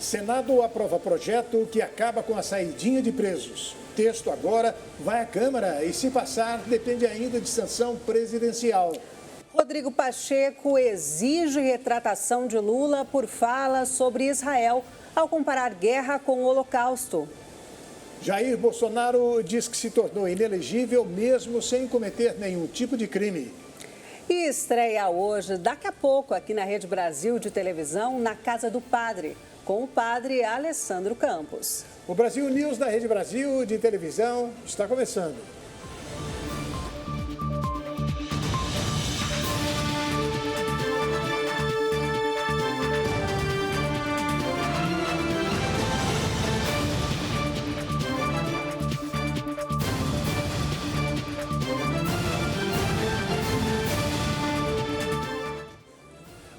Senado aprova projeto que acaba com a saidinha de presos. O texto agora vai à Câmara e, se passar, depende ainda de sanção presidencial. Rodrigo Pacheco exige retratação de Lula por falas sobre Israel ao comparar guerra com o Holocausto. Jair Bolsonaro diz que se tornou inelegível mesmo sem cometer nenhum tipo de crime. E estreia hoje, daqui a pouco, aqui na Rede Brasil de televisão, Na Casa do Padre, com o padre Alessandro Campos. O Brasil News da Rede Brasil de televisão está começando.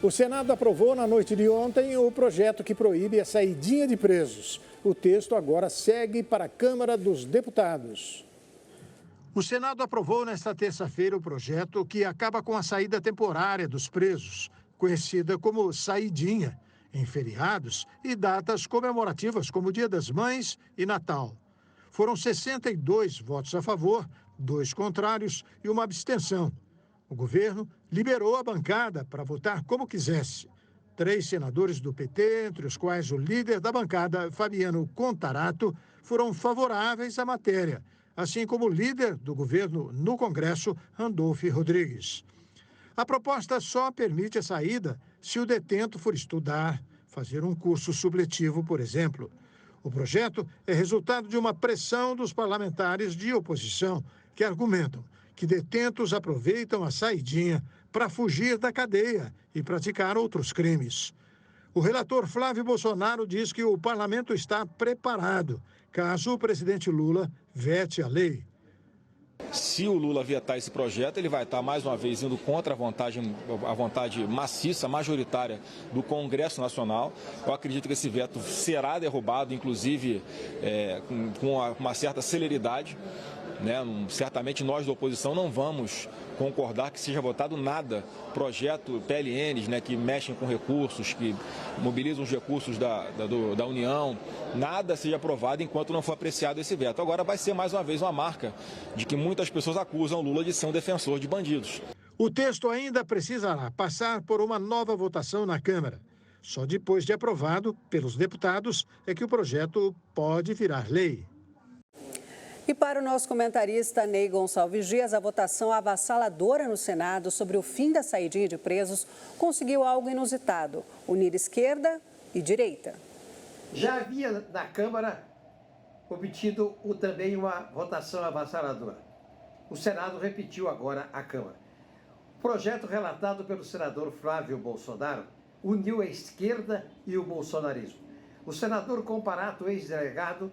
O Senado aprovou na noite de ontem o projeto que proíbe a saidinha de presos. O texto agora segue para a Câmara dos Deputados. O Senado aprovou nesta terça-feira o projeto que acaba com a saída temporária dos presos, conhecida como saidinha, em feriados e datas comemorativas como Dia das Mães e Natal. Foram 62 votos a favor, 2 contrários e uma abstenção. O governo liberou a bancada para votar como quisesse. 3 senadores do PT, entre os quais o líder da bancada, Fabiano Contarato, foram favoráveis à matéria, assim como o líder do governo no Congresso, Randolph Rodrigues. A proposta só permite a saída se o detento for estudar, fazer um curso supletivo, por exemplo. O projeto é resultado de uma pressão dos parlamentares de oposição que argumentam que detentos aproveitam a saidinha para fugir da cadeia e praticar outros crimes. O relator Flávio Bolsonaro diz que o parlamento está preparado caso o presidente Lula vete a lei. Se o Lula vetar esse projeto, ele vai estar mais uma vez indo contra a vontade maciça, majoritária do Congresso Nacional. Eu acredito que esse veto será derrubado, inclusive com uma certa celeridade. Certamente nós da oposição não vamos concordar que seja votado nada, projeto PLNs, que mexem com recursos, que mobilizam os recursos da União, nada seja aprovado enquanto não for apreciado esse veto. Agora vai ser mais uma vez uma marca de que muitas pessoas acusam Lula de ser um defensor de bandidos. O texto ainda precisará passar por uma nova votação na Câmara. Só depois de aprovado pelos deputados é que o projeto pode virar lei. E para o nosso comentarista Ney Gonçalves Dias, a votação avassaladora no Senado sobre o fim da saidinha de presos conseguiu algo inusitado: unir esquerda e direita. Já havia na Câmara obtido também uma votação avassaladora. O Senado repetiu agora a Câmara. O projeto relatado pelo senador Flávio Bolsonaro uniu a esquerda e o bolsonarismo. O senador Comparato, ex-delegado,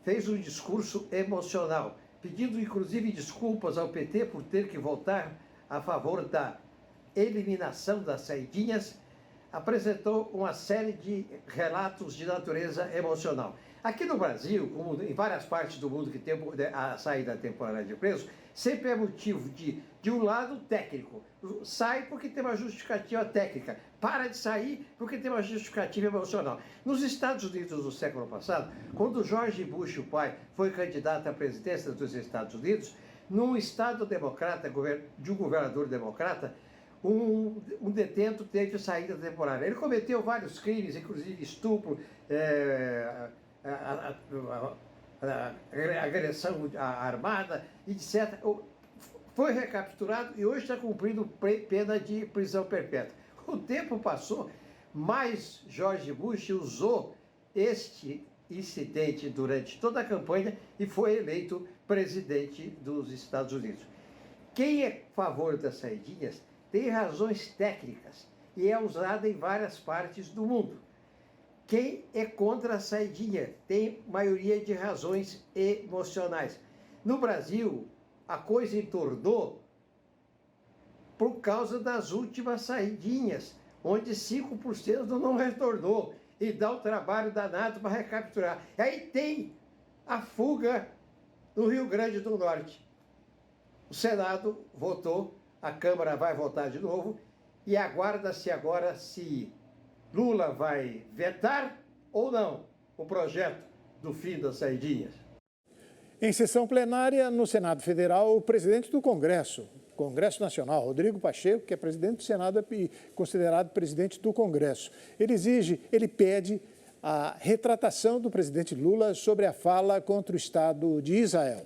fez um discurso emocional, pedindo inclusive desculpas ao PT por ter que votar a favor da eliminação das saidinhas. Apresentou uma série de relatos de natureza emocional. Aqui no Brasil, como em várias partes do mundo que tem a saída temporária de presos, sempre é motivo de um lado técnico. Sai porque tem uma justificativa técnica. Para de sair porque tem uma justificativa emocional. Nos Estados Unidos do século passado, quando George Bush, o pai, foi candidato à presidência dos Estados Unidos, num estado democrata, de um governador democrata, um detento teve saída temporária. Ele cometeu vários crimes, inclusive estupro, agressão armada, etc. Foi recapturado e hoje está cumprindo pena de prisão perpétua. O tempo passou, mas George Bush usou este incidente durante toda a campanha e foi eleito presidente dos Estados Unidos. Quem é a favor das saidinhas tem razões técnicas e é usada em várias partes do mundo. Quem é contra a saidinha tem maioria de razões emocionais. No Brasil, a coisa entornou por causa das últimas saidinhas, onde 5% não retornou e dá o trabalho danado para recapturar. E aí tem a fuga no Rio Grande do Norte. O Senado votou, a Câmara vai votar de novo e aguarda-se agora se Lula vai vetar ou não o projeto do fim das saidinhas? Em sessão plenária no Senado Federal, o presidente do Congresso Nacional, Rodrigo Pacheco, que é presidente do Senado e considerado presidente do Congresso, ele pede a retratação do presidente Lula sobre a fala contra o Estado de Israel.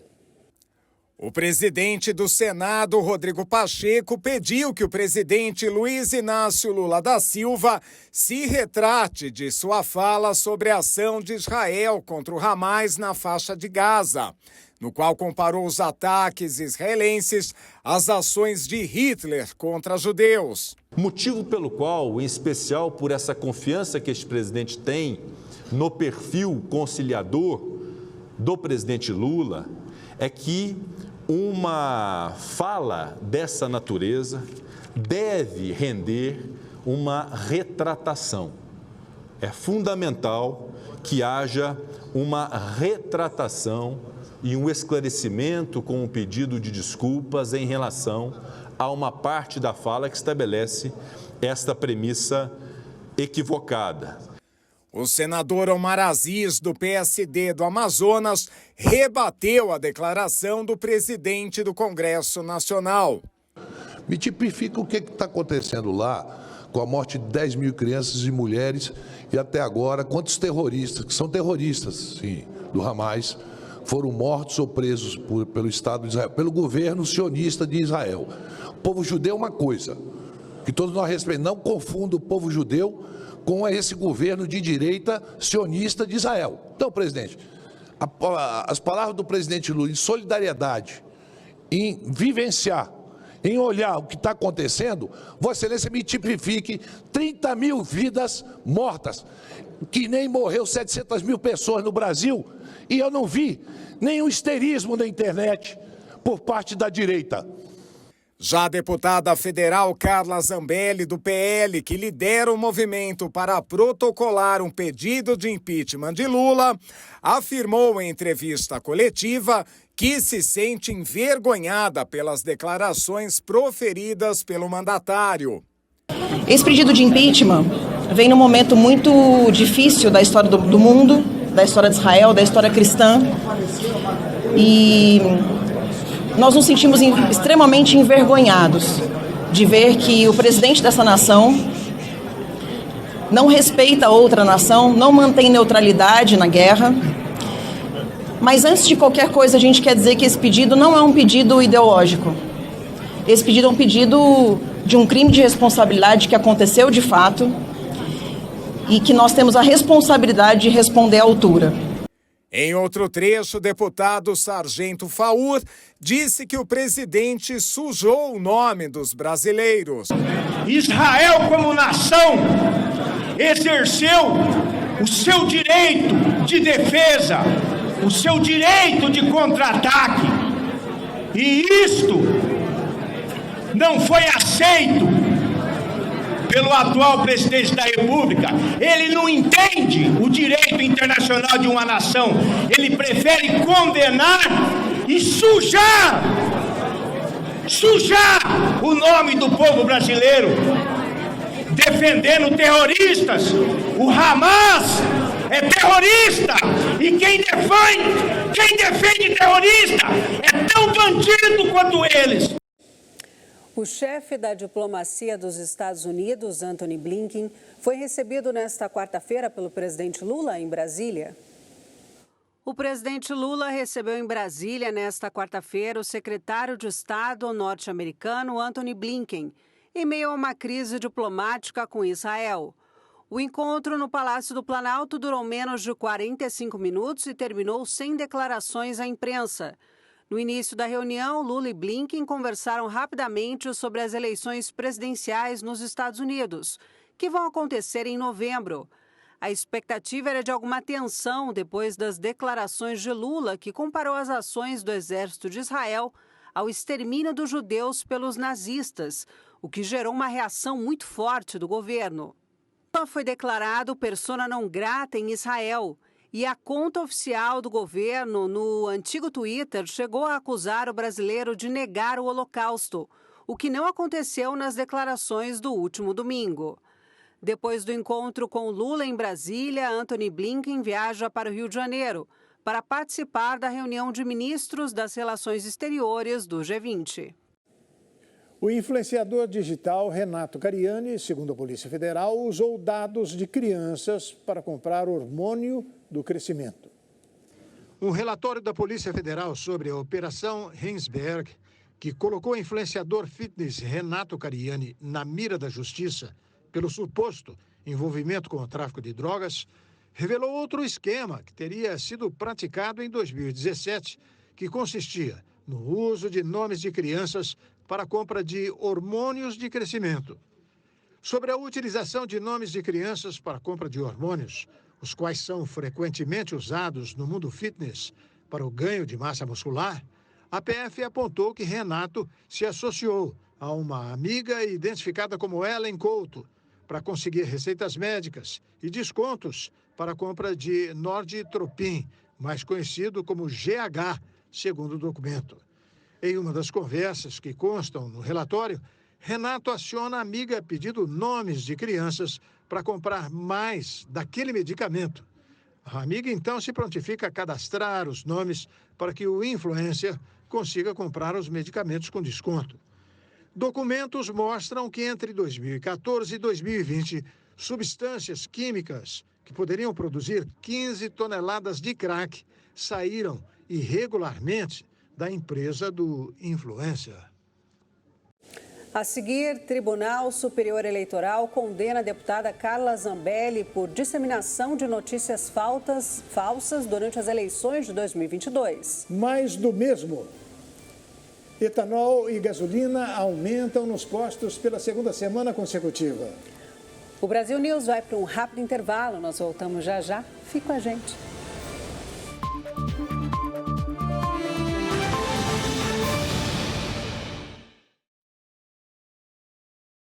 O presidente do Senado, Rodrigo Pacheco, pediu que o presidente Luiz Inácio Lula da Silva se retrate de sua fala sobre a ação de Israel contra o Hamas na faixa de Gaza, no qual comparou os ataques israelenses às ações de Hitler contra judeus. Motivo pelo qual, em especial por essa confiança que este presidente tem no perfil conciliador do presidente Lula, é que uma fala dessa natureza deve render uma retratação. É fundamental que haja uma retratação e um esclarecimento com um pedido de desculpas em relação a uma parte da fala que estabelece esta premissa equivocada. O senador Omar Aziz, do PSD do Amazonas, rebateu a declaração do presidente do Congresso Nacional. Me tipifica o que está acontecendo lá com a morte de 10 mil crianças e mulheres e até agora quantos terroristas, que são terroristas, sim, do Hamas, foram mortos ou presos pelo Estado de Israel, pelo governo sionista de Israel. O povo judeu é uma coisa, que todos nós respeitamos, não confunda o povo judeu com esse governo de direita sionista de Israel. Então, presidente, as palavras do presidente Lula em solidariedade, em vivenciar, em olhar o que está acontecendo, Vossa Excelência me tipifique 30 mil vidas mortas, que nem morreu 700 mil pessoas no Brasil, e eu não vi nenhum histerismo na internet por parte da direita. Já a deputada federal Carla Zambelli, do PL, que lidera o movimento para protocolar um pedido de impeachment de Lula, afirmou em entrevista coletiva que se sente envergonhada pelas declarações proferidas pelo mandatário. Esse pedido de impeachment vem num momento muito difícil da história do mundo, da história de Israel, da história cristã, e nós nos sentimos extremamente envergonhados de ver que o presidente dessa nação não respeita outra nação, não mantém neutralidade na guerra. Mas antes de qualquer coisa, a gente quer dizer que esse pedido não é um pedido ideológico. Esse pedido é um pedido de um crime de responsabilidade que aconteceu de fato e que nós temos a responsabilidade de responder à altura. Em outro trecho, o deputado Sargento Faur disse que o presidente sujou o nome dos brasileiros. Israel, como nação, exerceu o seu direito de defesa, o seu direito de contra-ataque. E isto não foi aceito pelo atual presidente da República. Ele não entende o direito internacional de uma nação. Ele prefere condenar e sujar o nome do povo brasileiro, defendendo terroristas. O Hamas é terrorista e quem defende terrorista é tão bandido quanto eles. O chefe da diplomacia dos Estados Unidos, Antony Blinken, foi recebido nesta quarta-feira pelo presidente Lula em Brasília. O presidente Lula recebeu em Brasília nesta quarta-feira o secretário de Estado norte-americano Antony Blinken, em meio a uma crise diplomática com Israel. O encontro no Palácio do Planalto durou menos de 45 minutos e terminou sem declarações à imprensa. No início da reunião, Lula e Blinken conversaram rapidamente sobre as eleições presidenciais nos Estados Unidos, que vão acontecer em novembro. A expectativa era de alguma tensão depois das declarações de Lula, que comparou as ações do exército de Israel ao extermínio dos judeus pelos nazistas, o que gerou uma reação muito forte do governo. Lula foi declarado persona não grata em Israel. E a conta oficial do governo no antigo Twitter chegou a acusar o brasileiro de negar o Holocausto, o que não aconteceu nas declarações do último domingo. Depois do encontro com Lula em Brasília, Antony Blinken viaja para o Rio de Janeiro para participar da reunião de ministros das Relações Exteriores do G20. O influenciador digital Renato Cariani, segundo a Polícia Federal, usou dados de crianças para comprar hormônio do crescimento. Um relatório da Polícia Federal sobre a Operação Heinsberg, que colocou o influenciador fitness Renato Cariani na mira da justiça pelo suposto envolvimento com o tráfico de drogas, revelou outro esquema que teria sido praticado em 2017, que consistia no uso de nomes de crianças para a compra de hormônios de crescimento. Sobre a utilização de nomes de crianças para a compra de hormônios, os quais são frequentemente usados no mundo fitness para o ganho de massa muscular, a PF apontou que Renato se associou a uma amiga identificada como Ellen Couto para conseguir receitas médicas e descontos para a compra de Norditropin, mais conhecido como GH, segundo o documento. Em uma das conversas que constam no relatório, Renato aciona a amiga pedindo nomes de crianças para comprar mais daquele medicamento. A amiga então se prontifica a cadastrar os nomes para que o influencer consiga comprar os medicamentos com desconto. Documentos mostram que entre 2014 e 2020, substâncias químicas que poderiam produzir 15 toneladas de crack saíram irregularmente da empresa do influencer. A seguir, Tribunal Superior Eleitoral condena a deputada Carla Zambelli por disseminação de notícias falsas durante as eleições de 2022. Mais do mesmo. Etanol e gasolina aumentam nos postos pela segunda semana consecutiva. O Brasil News vai para um rápido intervalo. Nós voltamos já já. Fique com a gente.